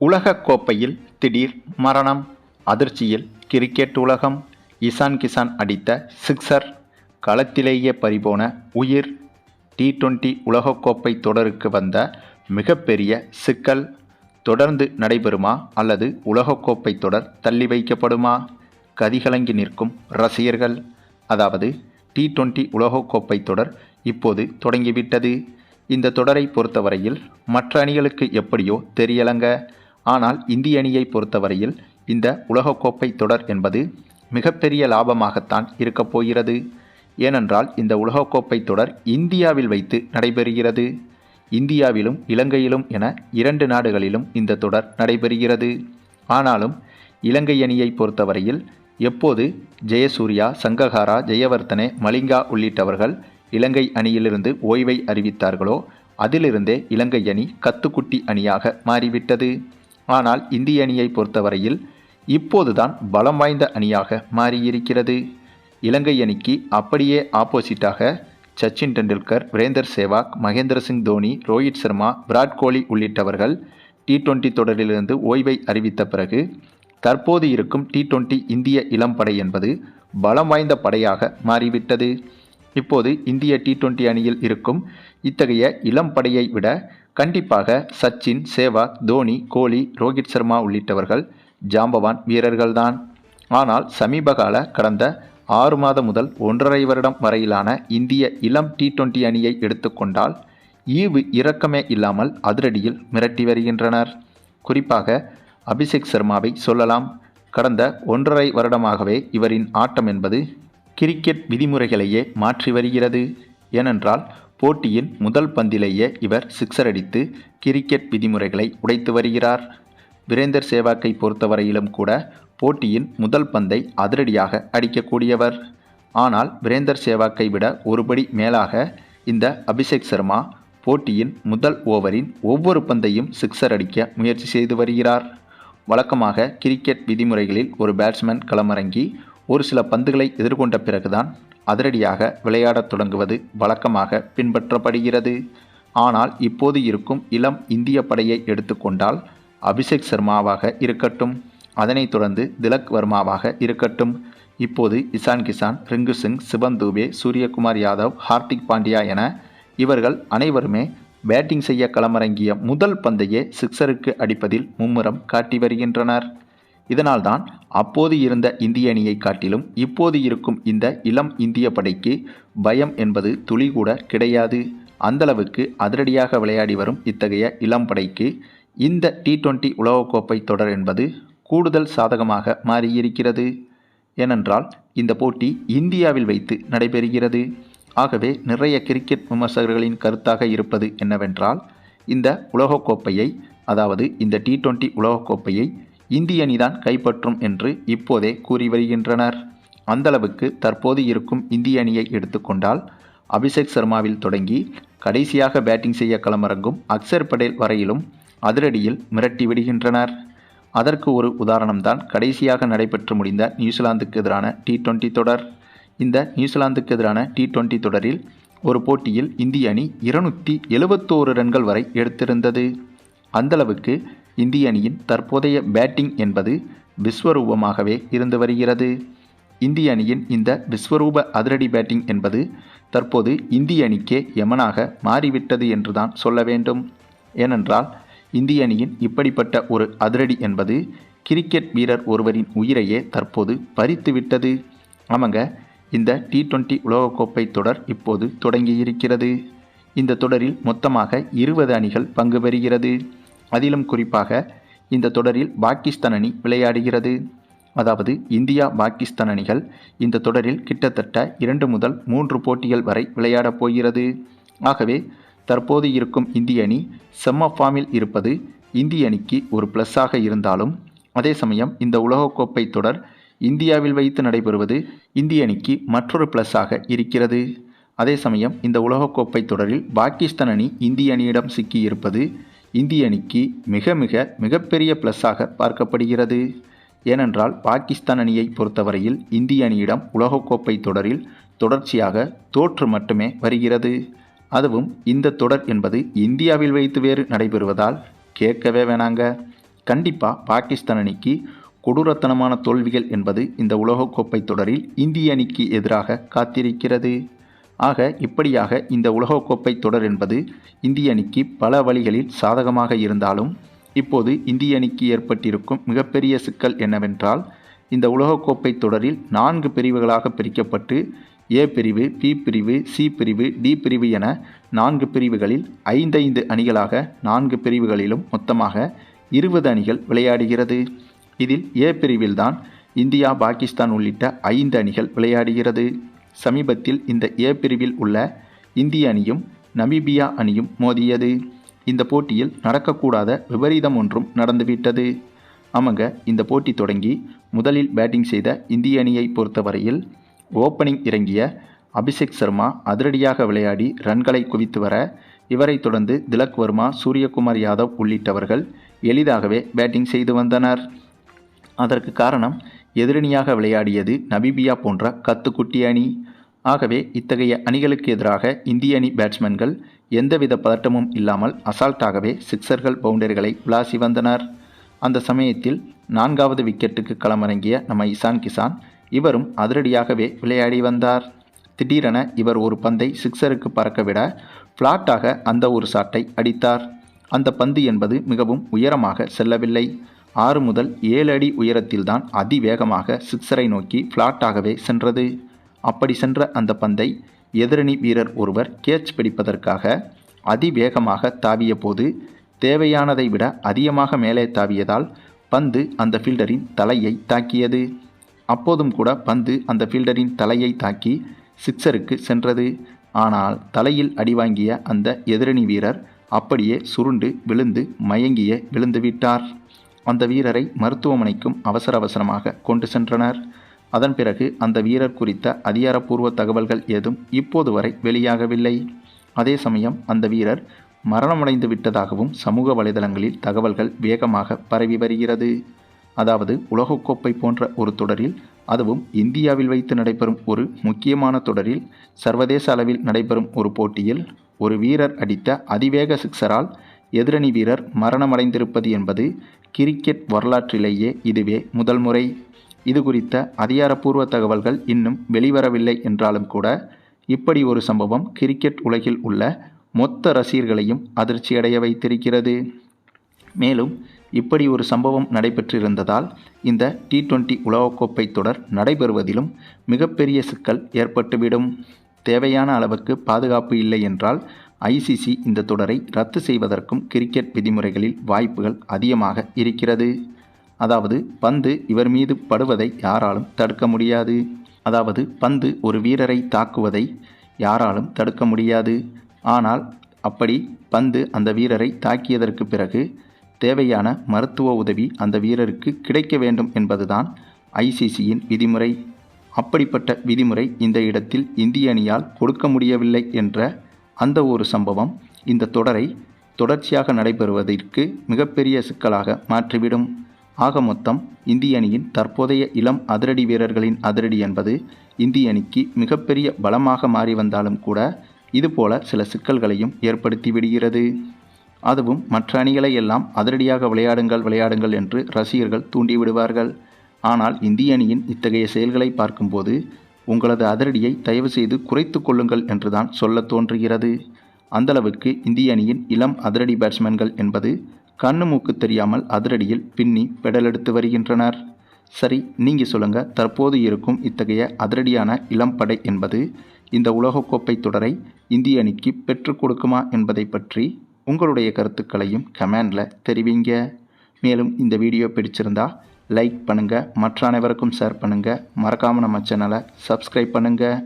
உலகக் கோப்பையில் திடீர் மரணம், அதிர்ச்சியில் கிரிக்கெட் உலகம். இசான் கிசான் அடித்த சிக்ஸர், களத்திலேயே பறிபோன உயிர். T20 உலகக்கோப்பை தொடருக்கு வந்த மிகப்பெரிய சிக்கல் தொடர்ந்து நடைபெறுமா அல்லது உலகக்கோப்பை தொடர் தள்ளி வைக்கப்படுமா? கதிகலங்கி நிற்கும் ரசிகர்கள். அதாவது T20 உலகக்கோப்பை தொடர் இப்போது தொடங்கிவிட்டது. இந்த தொடரை பொறுத்தவரையில் மற்ற அணிகளுக்கு எப்படியோ தெரியலங்க. ஆனால் இந்திய அணியை பொறுத்தவரையில் இந்த உலகக்கோப்பை தொடர் என்பது மிகப்பெரிய லாபமாகத்தான் இருக்கப் போகிறது. ஏனென்றால் இந்த உலகக்கோப்பை தொடர் இந்தியாவில் வைத்து நடைபெறுகிறது. இந்தியாவிலும் இலங்கையிலும் என 2 நாடுகளிலும் இந்த தொடர் நடைபெறுகிறது. ஆனாலும் இலங்கை அணியை பொறுத்தவரையில் எப்போது ஜெயசூர்யா, சங்ககாரா, ஜெயவர்தனே, மலிங்கா உள்ளிட்டவர்கள் இலங்கை அணியிலிருந்து ஓய்வை அறிவித்தார்களோ அதிலிருந்தே இலங்கை அணி கத்துக்குட்டி அணியாக மாறிவிட்டது. ஆனால் இந்திய அணியை பொறுத்தவரையில் இப்போதுதான் பலம் வாய்ந்த அணியாக மாறியிருக்கிறது. இலங்கை அணிக்கு அப்படியே ஆப்போசிட்டாக சச்சின் டெண்டுல்கர், வீரேந்தர் சேவாக், மகேந்திர சிங் தோனி, ரோஹித் சர்மா, விராட் கோலி உள்ளிட்டவர்கள் T20 தொடரிலிருந்து ஓய்வை அறிவித்த பிறகு தற்போது இருக்கும் T20 இந்திய இளம்படை என்பது பலம் வாய்ந்த படையாக மாறிவிட்டது. இப்போது இந்திய T20 அணியில் இருக்கும் இத்தகைய இளம் படையை விட கண்டிப்பாக சச்சின், சேவாக், தோனி, கோலி, ரோஹித் சர்மா உள்ளிட்டவர்கள் ஜாம்பவான் வீரர்கள்தான். ஆனால் சமீபகால கடந்த 6 மாதம் முதல் 1.5 வருடம் வரையிலான இந்திய இளம் T20 அணியை எடுத்துக்கொண்டால் ஈவு இரக்கமே இல்லாமல் அதிரடியில் மிரட்டி வருகின்றனர். குறிப்பாக அபிஷேக் சர்மாவை சொல்லலாம். கடந்த 1.5 வருடமாகவே இவரின் ஆட்டம் என்பது கிரிக்கெட் விதிமுறைகளையே மாற்றி வருகிறது. ஏனென்றால் போட்டியின் முதல் பந்திலேயே இவர் சிக்ஸர் அடித்து கிரிக்கெட் விதிமுறைகளை உடைத்து வருகிறார். வீரேந்தர் சேவாக்கை பொறுத்தவரையிலும் கூட போட்டியின் முதல் பந்தை அதிரடியாக அடிக்கக்கூடியவர். ஆனால் வீரேந்தர் சேவாக்கை விட ஒருபடி மேலாக இந்த அபிஷேக் சர்மா போட்டியின் முதல் ஓவரின் ஒவ்வொரு பந்தையும் சிக்ஸர் அடிக்க முயற்சி செய்து வருகிறார். வழக்கமாக கிரிக்கெட் விதிமுறைகளில் ஒரு பேட்ஸ்மேன் களமிறங்கி ஒரு சில பந்துகளை எதிர்கொண்ட பிறகுதான் அதிரடியாக விளையாடத் தொடங்குவது வழக்கமாக பின்பற்றப்படுகிறது. ஆனால் இப்போது இருக்கும் இளம் இந்திய படையை எடுத்துக்கொண்டால் அபிஷேக் சர்மாவாக இருக்கட்டும், அதனைத் தொடர்ந்து திலக் வர்மாவாக இருக்கட்டும், இப்போது இசான் கிசான், ரிங்கு சிங், சிவம் தூபே, சூரியகுமார் யாதவ், ஹார்திக் பாண்டியா என இவர்கள் அனைவருமே பேட்டிங் செய்ய களமிறங்கிய முதல் பந்தையே சிக்ஸருக்கு அடிப்பதில் மும்முரம் காட்டி வருகின்றனர். இதனால்தான் அப்போது இருந்த இந்திய அணியை காட்டிலும் இப்போது இருக்கும் இந்த இளம் இந்திய படைக்கு பயம் என்பது துளி கூட கிடையாது. அந்தளவுக்கு அதிரடியாக விளையாடி வரும் இத்தகைய இளம் படைக்கு இந்த T20 உலகக்கோப்பை தொடர் என்பது கூடுதல் சாதகமாக மாறியிருக்கிறது. ஏனென்றால் இந்த போட்டி இந்தியாவில் வைத்து நடைபெறுகிறது. ஆகவே நிறைய கிரிக்கெட் விமர்சகர்களின் கருத்தாக இருப்பது என்னவென்றால் இந்த உலகக்கோப்பையை, அதாவது இந்த T20 உலகக்கோப்பையை இந்திய அணிதான் கைப்பற்றும் என்று இப்போதே கூறி வருகின்றனர். அந்தளவுக்கு தற்போது இருக்கும் இந்திய அணியை எடுத்துக்கொண்டால் அபிஷேக் சர்மாவில் தொடங்கி கடைசியாக பேட்டிங் செய்ய களமிறங்கும் அக்சர் படேல் வரையிலும் அதிரடியில் மிரட்டி விடுகின்றனர். அதற்கு ஒரு உதாரணம்தான் கடைசியாக நடைபெற்று முடிந்த நியூசிலாந்துக்கு எதிரான T20 தொடர். இந்த நியூசிலாந்துக்கு எதிரான T20 தொடரில் ஒரு போட்டியில் இந்திய அணி 271 ரன்கள் வரை எடுத்திருந்தது. அந்தளவுக்கு இந்திய அணியின் தற்போதைய பேட்டிங் என்பது விஸ்வரூபமாகவே இருந்து வருகிறது. இந்திய அணியின் இந்த விஸ்வரூப அதிரடி பேட்டிங் என்பது தற்போது இந்திய அணிக்கே யமனாக மாறிவிட்டது என்றுதான் சொல்ல வேண்டும். ஏனென்றால் இந்திய அணியின் இப்படிப்பட்ட ஒரு அதிரடி என்பது கிரிக்கெட் வீரர் ஒருவரின் உயிரையே தற்போது பறித்துவிட்டது. ஆமாங்க, இந்த T20 உலகக்கோப்பை தொடர் இப்போது தொடங்கியிருக்கிறது. இந்த தொடரில் மொத்தமாக 20 அணிகள் பங்கு பெறுகிறது. அதிலும் குறிப்பாக இந்த தொடரில் பாகிஸ்தான் அணி விளையாடுகிறது. அதாவது இந்தியா பாகிஸ்தான் அணிகள் இந்த தொடரில் கிட்டத்தட்ட 2 முதல் 3 போட்டிகள் வரை விளையாடப் போகிறது. ஆகவே தற்போது இருக்கும் இந்திய அணி செம்ம ஃபார்மில் இருப்பது இந்திய அணிக்கு ஒரு ப்ளஸ்ஸாக இருந்தாலும், அதே சமயம் இந்த உலகக்கோப்பை தொடர் இந்தியாவில் வைத்து நடைபெறுவது இந்திய அணிக்கு மற்றொரு ப்ளஸ்ஸாக இருக்கிறது. அதே சமயம் இந்த உலகக்கோப்பை தொடரில் பாகிஸ்தான் அணி இந்திய அணியிடம் சிக்கியிருப்பது இந்திய அணிக்கு மிகப்பெரிய ப்ளஸ்ஸாக பார்க்கப்படுகிறது. ஏனென்றால் பாகிஸ்தான் அணியை பொறுத்தவரையில் இந்திய அணியிடம் உலகக்கோப்பை தொடரில் தொடர்ச்சியாக தோற்று மட்டுமே வருகிறது. அதுவும் இந்த தொடர் என்பது இந்தியாவில் வைத்து வேறு நடைபெறுவதால் கேட்கவே வேணாங்க. கண்டிப்பாக பாகிஸ்தான் அணிக்கு கொடூரத்தனமான தோல்விகள் என்பது இந்த உலகக்கோப்பை தொடரில் இந்திய அணிக்கு எதிராக காத்திருக்கிறது. ஆக இப்படியாக இந்த உலகக்கோப்பை தொடர் என்பது இந்திய அணிக்கு பல வழிகளில் சாதகமாக இருந்தாலும் இப்போது இந்திய அணிக்கு ஏற்பட்டிருக்கும் மிகப்பெரிய சிக்கல் என்னவென்றால், இந்த உலகக்கோப்பை தொடரில் 4 பிரிவுகளாக பிரிக்கப்பட்டு ஏ பிரிவு, பி பிரிவு, சி பிரிவு, டி பிரிவு என 4 பிரிவுகளில் 5 அணிகளாக 4 பிரிவுகளிலும் மொத்தமாக 20 அணிகள் விளையாடுகிறது. இதில் ஏ பிரிவில்தான் இந்தியா, பாகிஸ்தான் உள்ளிட்ட 5 அணிகள் விளையாடுகிறது. சமீபத்தில் இந்த ஏ பிரிவில் உள்ள இந்திய அணியும் நமீபியா அணியும் மோதியது. இந்த போட்டியில் நடக்கக்கூடாத விபரீதம் ஒன்றும் நடந்துவிட்டது. ஆமாங்க, இந்த போட்டி தொடங்கி முதலில் பேட்டிங் செய்த இந்திய அணியை பொறுத்தவரையில் ஓப்பனிங் இறங்கிய அபிஷேக் சர்மா அதிரடியாக விளையாடி ரன்களை குவித்து வர, இவரை தொடர்ந்து திலக் வர்மா, சூரியகுமார் யாதவ் உள்ளிட்டவர்கள் எளிதாகவே பேட்டிங் செய்து வந்தனர். அதற்கு காரணம் எதிரணியாக விளையாடியது நமீபியா போன்ற கத்துக்குட்டி அணி. ஆகவே இத்தகைய அணிகளுக்கு எதிராக இந்திய அணி பேட்ஸ்மேன்கள் எந்தவித பதட்டமும் இல்லாமல் அசால்ட்டாகவே சிக்சர்கள், பவுண்டரிகளை விளாசி வந்தனர். அந்த சமயத்தில் 4வது விக்கெட்டுக்கு களமிறங்கிய நம்ம இசான் கிசான், இவரும் அதிரடியாகவே விளையாடி வந்தார். திடீரென இவர் ஒரு பந்தை சிக்சருக்கு பறக்கவிட ஃப்ளாட்டாக அந்த ஒரு ஷாட்டை அடித்தார். அந்த பந்து என்பது மிகவும் உயரமாக செல்லவில்லை. 6 முதல் 7 அடி உயரத்தில்தான் அதிவேகமாக சிக்சரை நோக்கி ஃப்ளாட்டாகவே சென்றது. அப்படி சென்ற அந்த பந்தை எதிரணி வீரர் ஒருவர் கேட்ச் பிடிப்பதற்காக அதிவேகமாக தாவிய போது தேவையானதை விட அதிகமாக மேலே தாவியதால் பந்து அந்த ஃபீல்டரின் தலையை தாக்கியது. அப்போதும் கூட பந்து அந்த ஃபீல்டரின் தலையை தாக்கி சிக்சருக்கு சென்றது. ஆனால் தலையில் அடிவாங்கிய அந்த எதிரணி வீரர் அப்படியே சுருண்டு விழுந்து மயங்கியே விழுந்துவிட்டார். அந்த வீரரை மருத்துவமனைக்கும் அவசரமாக கொண்டு சென்றனர். அதன் பிறகு அந்த வீரர் குறித்த அதிகாரப்பூர்வ தகவல்கள் ஏதும் இப்போது வரை வெளியாகவில்லை. அதே சமயம் அந்த வீரர் மரணமடைந்து விட்டதாகவும் சமூக வலைதளங்களில் தகவல்கள் வேகமாக பரவி வருகிறது. அதாவது உலகக்கோப்பை போன்ற ஒரு தொடரில், அதுவும் இந்தியாவில் வைத்து நடைபெறும் ஒரு முக்கியமான தொடரில், சர்வதேச அளவில் நடைபெறும் ஒரு போட்டியில் ஒரு வீரர் அடித்த அதிவேக சிக்சரால் எதிரணி வீரர் மரணமடைந்திருப்பது என்பது கிரிக்கெட் வரலாற்றிலேயே இதுவே முதல் முறை. இது குறித்த அதிகாரப்பூர்வ தகவல்கள் இன்னும் வெளிவரவில்லை என்றாலும் கூட, இப்படி ஒரு சம்பவம் கிரிக்கெட் உலகில் உள்ள மொத்த ரசிகர்களையும் அதிர்ச்சியடைய வைத்திருக்கிறது. மேலும் இப்படி ஒரு சம்பவம் நடைபெற்றிருந்ததால் இந்த T20 உலகக்கோப்பை தொடர் நடைபெறுவதிலும் மிகப்பெரிய சிக்கல் ஏற்பட்டுவிடும். தேவையான அளவுக்கு பாதுகாப்பு இல்லை என்றால் ICC இந்த தொடரை ரத்து செய்வதற்கும் கிரிக்கெட் விதிமுறைகளில் வாய்ப்புகள் அதிகமாக இருக்கிறது. அதாவது பந்து இவர் மீது படுவதை யாராலும் தடுக்க முடியாது. அதாவது பந்து ஒரு வீரரை தாக்குவதை யாராலும் தடுக்க முடியாது. ஆனால் அப்படி பந்து அந்த வீரரை தாக்கியதற்கு பிறகு தேவையான மருத்துவ உதவி அந்த வீரருக்கு கிடைக்க வேண்டும் என்பதுதான் ICCயின் விதிமுறை. அப்படிப்பட்ட விதிமுறை இந்த இடத்தில் இந்திய அணியால் கொடுக்க முடியவில்லை என்ற அந்த ஒரு சம்பவம் இந்த தொடரை தொடர்ச்சியாக நடைபெறுவதற்கு மிகப்பெரிய சிக்கலாக மாற்றிவிடும். ஆக மொத்தம் இந்திய அணியின் தற்போதைய இளம் அதிரடி வீரர்களின் அதிரடி என்பது இந்திய அணிக்கு மிகப்பெரிய பலமாக மாறி வந்தாலும் கூட இதுபோல சில சிக்கல்களையும் ஏற்படுத்தி விடுகிறது. அதுவும் மற்ற அணிகளை எல்லாம் அதிரடியாக விளையாடுங்கள் என்று ரசிகர்கள் தூண்டிவிடுவார்கள். ஆனால் இந்திய அணியின் இத்தகைய செயல்களை பார்க்கும்போது உங்களது அதிரடியை தயவு செய்து குறைத்து கொள்ளுங்கள் என்றுதான் சொல்ல தோன்றுகிறது. அந்தளவுக்கு இந்திய அணியின் இளம் அதிரடி பேட்ஸ்மேன்கள் என்பது கண்ணு மூக்கு தெரியாமல் அதிரடியில் பின்னி பெடலெடுத்து வருகின்றனர். சரி, நீங்கள் சொல்லுங்கள், தற்போது இருக்கும் இத்தகைய அதிரடியான இளம் படை என்பது இந்த உலகக்கோப்பை தொடரை இந்திய அணிக்கு பெற்றுக் கொடுக்குமா என்பதை பற்றி உங்களுடைய கருத்துக்களையும் கமெண்டில் தெரிவிங்க. மேலும் இந்த வீடியோ பிடிச்சிருந்தா லைக் பண்ணுங்கள், மற்ற அனைவருக்கும் ஷேர் பண்ணுங்கள், மறக்காமல் நம்ம சேனலை சப்ஸ்கிரைப் பண்ணுங்கள்.